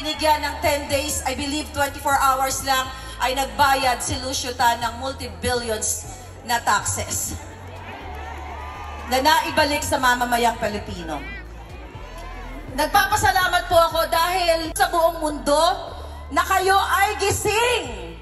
binigyan ng 10 days, I believe 24 hours lang, ay nagbayad si Lucio Tan ng multi-billions na taxes na naibalik sa mamamayang Pilipino. Nagpapasalamat po ako dahil sa buong mundo na kayo ay gising.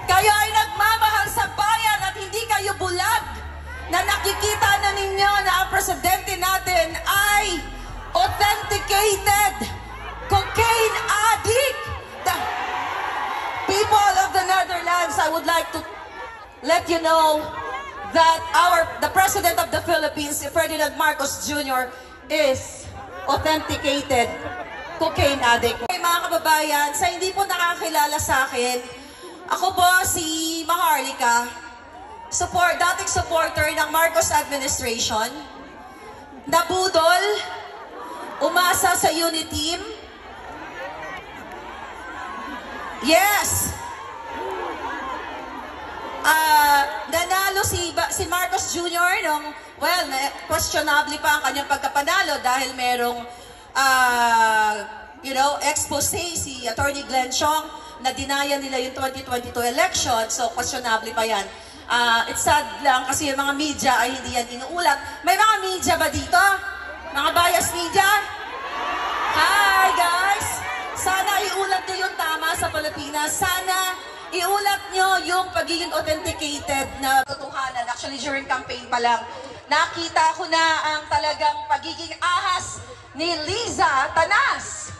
Kayo ay nagmamahal sa bayan at hindi kayo bulag na nakikita na ninyo na ang presidente natin ay authenticated cocaine addict. The people of the Netherlands, I would like to let you know that the President of the Philippines, Ferdinand Marcos Jr., is authenticated cocaine addict. Okay, mga kababayan, sa hindi po nakakilala sa akin, ako po si Maharlika, dating supporter ng Marcos administration, nabudol, umasa sa Uniteam. Yes! Nanalo si Marcos Jr. nung, well, questionably pa ang kanyang pagkapanalo dahil merong, expose si Attorney Glenn Chong na dinaya nila yung 2022 election. So, questionably pa yan. It's sad lang kasi yung mga media ay hindi yan inuulat. May mga media ba dito? Mga bias media? Hi, guys! Sana iulat nyo yung tama sa Pilipinas. Sana iulat nyo yung pagiging authenticated na totohanan. Actually, during campaign pa lang, nakita ko na ang talagang pagiging ahas ni Liza Tanas.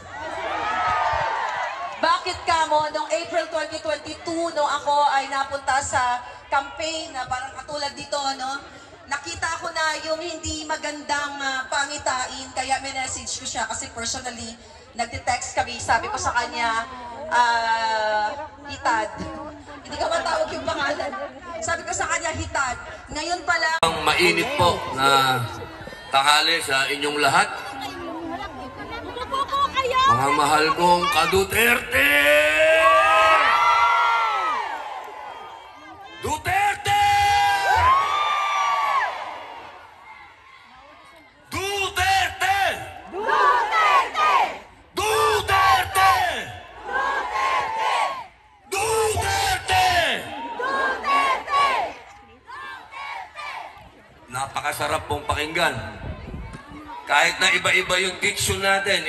Bakit kamo, noong April 2022, nung ako ay napunta sa campaign na parang katulad dito, no? Nakita ko na yung hindi magandang pangitain, kaya minessage ko siya kasi personally, nagte-text kami, sabi ko sa kanya, Hitad. Hindi ka matawag yung pangalan. Sabi ko sa kanya, Hitad. Ngayon pala... Ang mainit po na tanghali sa inyong lahat. Mga mahal kong ka-Duterte! Duterte! Duterte! Duterte! Duterte! Duterte! Duterte! Napakasarap pong pakinggan. Kahit na iba-iba yung diction natin,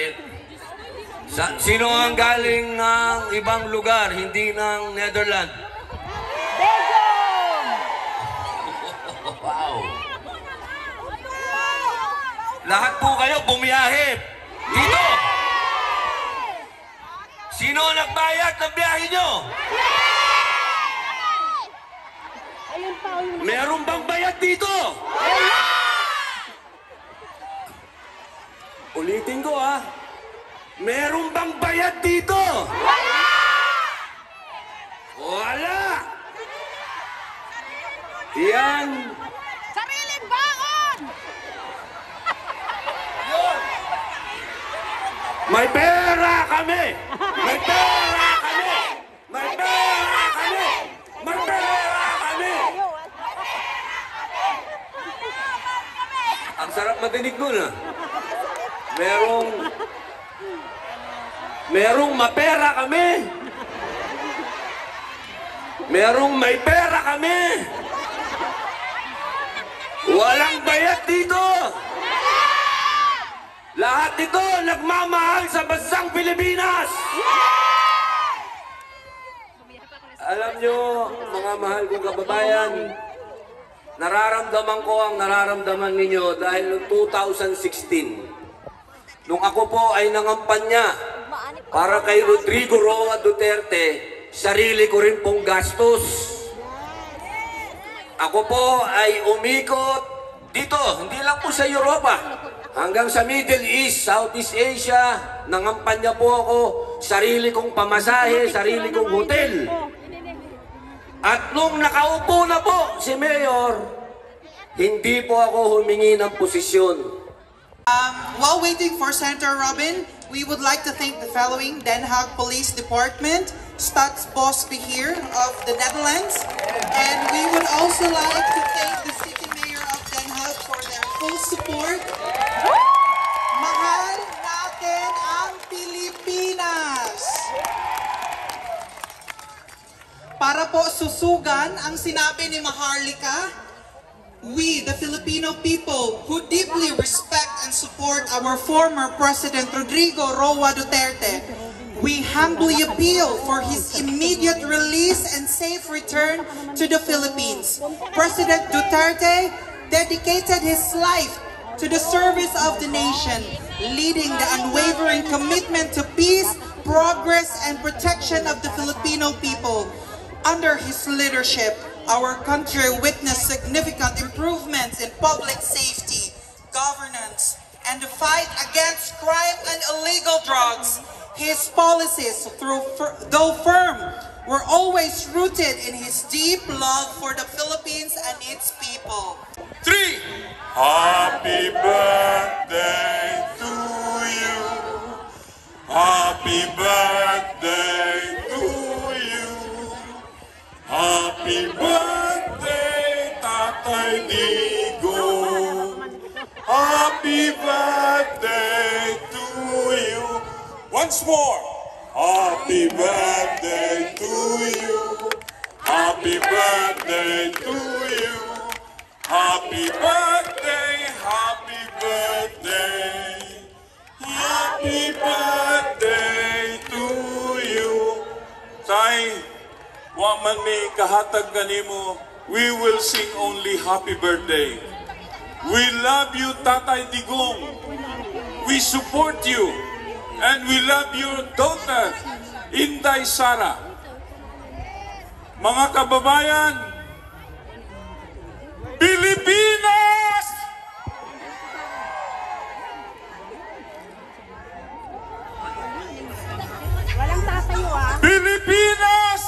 sino ang galing ng ibang lugar, hindi ng Netherlands? Wow! Lahat po kayo bumiyahe dito. Sino ang nagbayad ng biyahe nyo? Meron bang bayad dito? Ulitin ko meron bang bayad dito? Wala! Wala! Yan! Sariling baon! May pera kami! May pera kami! May pera kami! May pera kami! Ang sarap matinig nun Merong mapera kami. Merong may pera kami. Walang bayad dito. Lahat ito nagmamahal sa bansang Pilipinas. Alam nyo, mga mahal kong kababayan, nararamdaman ko ang nararamdaman ninyo dahil noong 2016, nung ako po ay nangampanya para kay Rodrigo Roa Duterte, sarili ko rin pong gastos. Ako po ay umikot dito, hindi lang po sa Europa, hanggang sa Middle East, Southeast Asia. Nangampanya po ako, sarili kong pamasahe, sarili kong hotel. At nung nakaupo na po si Mayor, hindi po ako humingi ng posisyon. While waiting for Senator Robin, we would like to thank the following: Den Haag Police Department, Stadsbosbeheer of the Netherlands, and we would also like to thank the City Mayor of Den Haag for their full support. Mahal natin kalusugan, ang sinabi ni Maharlika, we, the Filipino people, who deeply respect and support our former President Rodrigo Roa Duterte, we humbly appeal for his immediate release and safe return to the Philippines. President Duterte dedicated his life to the service of the nation, leading the unwavering commitment to peace, progress, and protection of the Filipino people. Under his leadership, our country witnessed significant improvements in public safety, governance, and the fight against crime and illegal drugs. His policies, though firm, were always rooted in his deep love for the Philippines and its people. 3. Happy birthday to you. Happy birthday to you. Happy birthday, Tatay Digong. Happy birthday to you. Once more. Happy birthday to you. Happy birthday to you. Happy birthday, happy birthday. Happy birthday to you. Tay, wa man may kahatag ganimo, we will sing only happy birthday. We love you, Tatay Digong. We support you. And we love your daughter, Inday Sara. Mga kababayan, Pilipinas! Walang tatayo ah. Pilipinas!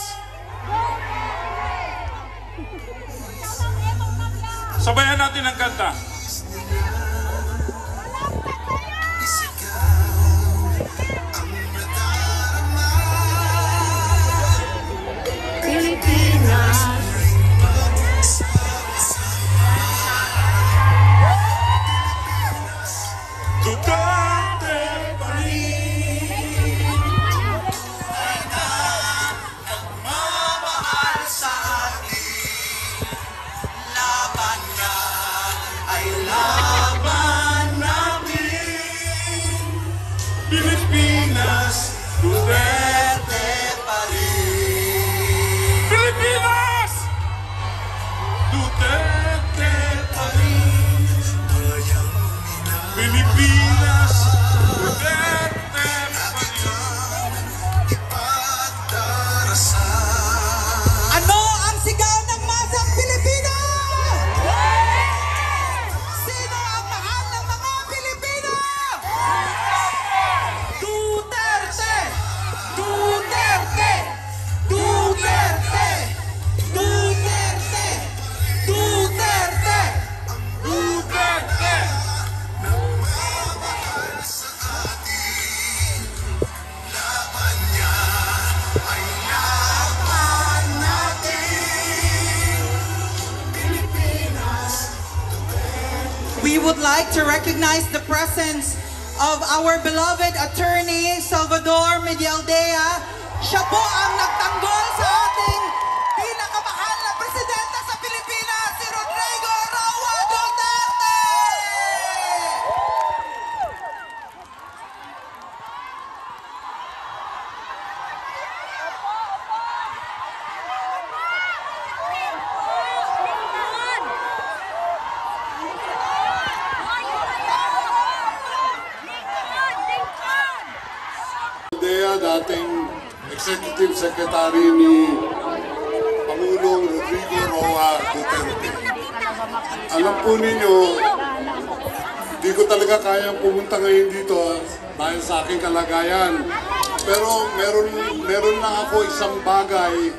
Sabayan natin ang kanta. Duterte pa rin ay nagmamahal sa atin. Laban niya ay laban natin. Pilipinas, Duterte pa rin. Pilipinas! Duterte pa rin. Pilipinas, Duterte pa rin. Ano ang sigaw ng masang Pilipino? Sino ang mahal ng mga Pilipino? Duterte! Duterte! Duterte! Duterte! Duterte! Duterte! We would like to recognize the presence of our beloved attorney, Salvador Medialdea. Siya po ang nagtanggol sa ating pinakamahal na presidente sa Pilipinas, si Rodrigo Roa Duterte! Dea, dating Executive Secretary ni Pangulong Rodrigo Roa Duterte. Alam po ninyo, di ko talaga kayang pumunta ngayon dito dahil sa aking kalagayan. Pero meron lang ako isang bagay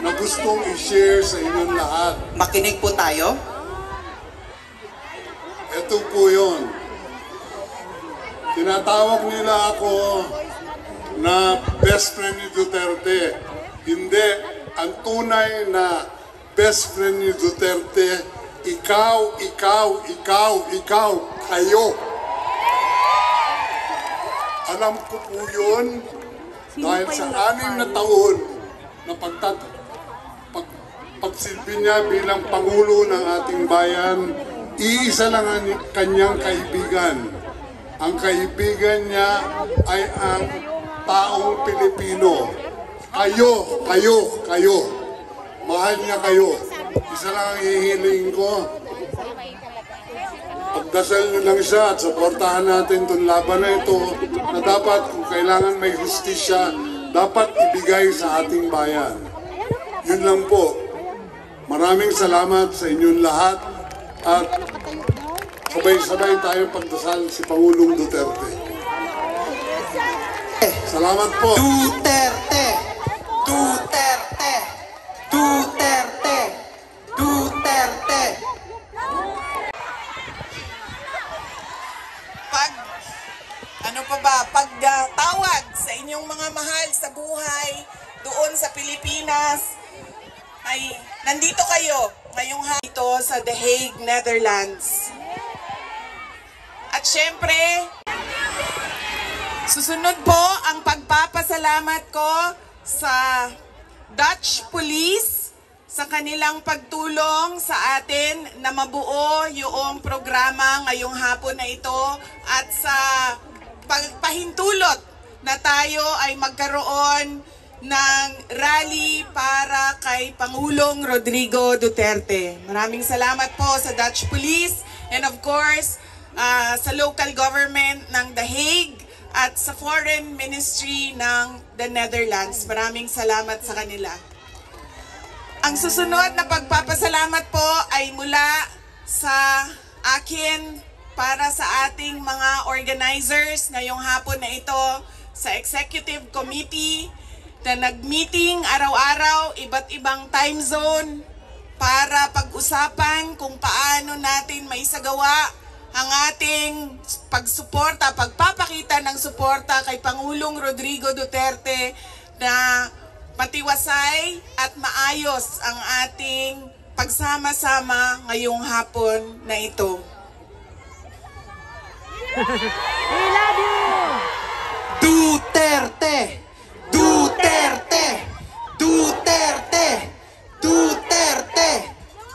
na gustong i-share sa inyong lahat. Makinig po tayo. Ito po yun. Tinatawag nila ako na best friend ni Duterte. Hindi. Ang tunay na best friend ni Duterte, ikaw, kayo. Alam ko po yun dahil sa 6 na taon na pagsilbi niya bilang Pangulo ng ating bayan, iisa lang ang kanyang kaibigan. Ang kaibigan niya ay ang taong Pilipino. Kayo. Mahal niya kayo. Isa lang ang hihiling ko. Pagdasal niyo lang siya at suportahan natin itong laban na ito na dapat kung kailangan may hustisya, dapat ibigay sa ating bayan. Yun lang po. Maraming salamat sa inyong lahat at sabay-sabay tayo pagdasal si Pangulong Duterte. Salamat po. Duterte! Duterte! Duterte! Duterte! Pagtawag sa inyong mga mahal sa buhay doon sa Pilipinas, ay nandito kayo ngayong dito sa The Hague, Netherlands. At syempre, susunod po ang pagpapasalamat ko sa Dutch Police sa kanilang pagtulong sa atin na mabuo yung programa ngayong hapon na ito at sa pagpahintulot na tayo ay magkaroon ng rally para kay Pangulong Rodrigo Duterte. Maraming salamat po sa Dutch Police and of course sa local government ng The Hague at sa Foreign Ministry ng the Netherlands. Maraming salamat sa kanila. Ang susunod na pagpapasalamat po ay mula sa akin para sa ating mga organizers ngayong hapon na ito sa Executive Committee na nag-meeting araw-araw, iba't ibang time zone para pag-usapan kung paano natin maisagawa ang ating pagsuporta, pagpapakita ng suporta kay Pangulong Rodrigo Duterte na matiwasay at maayos ang ating pagsama-sama ngayong hapon na ito. We love you! Duterte! Duterte! Duterte! Duterte!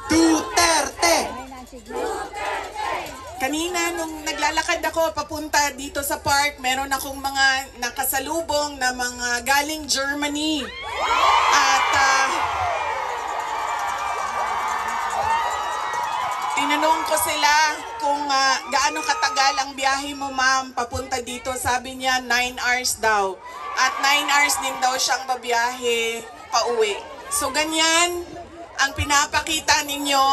Duterte! Kanina nung naglalakad ako papunta dito sa park, meron akong mga nakasalubong na mga galing Germany. At tinanong ko sila kung gaano katagal ang biyahe mo, ma'am, papunta dito. Sabi niya 9 hours daw. At 9 hours din daw siyang babiyahe pauwi. So ganyan ang pinapakita ninyo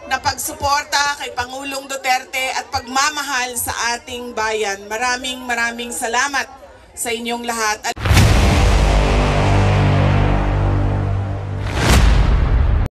na pagsuporta kay Pangulong Duterte at pagmamahal sa ating bayan. Maraming salamat sa inyong lahat.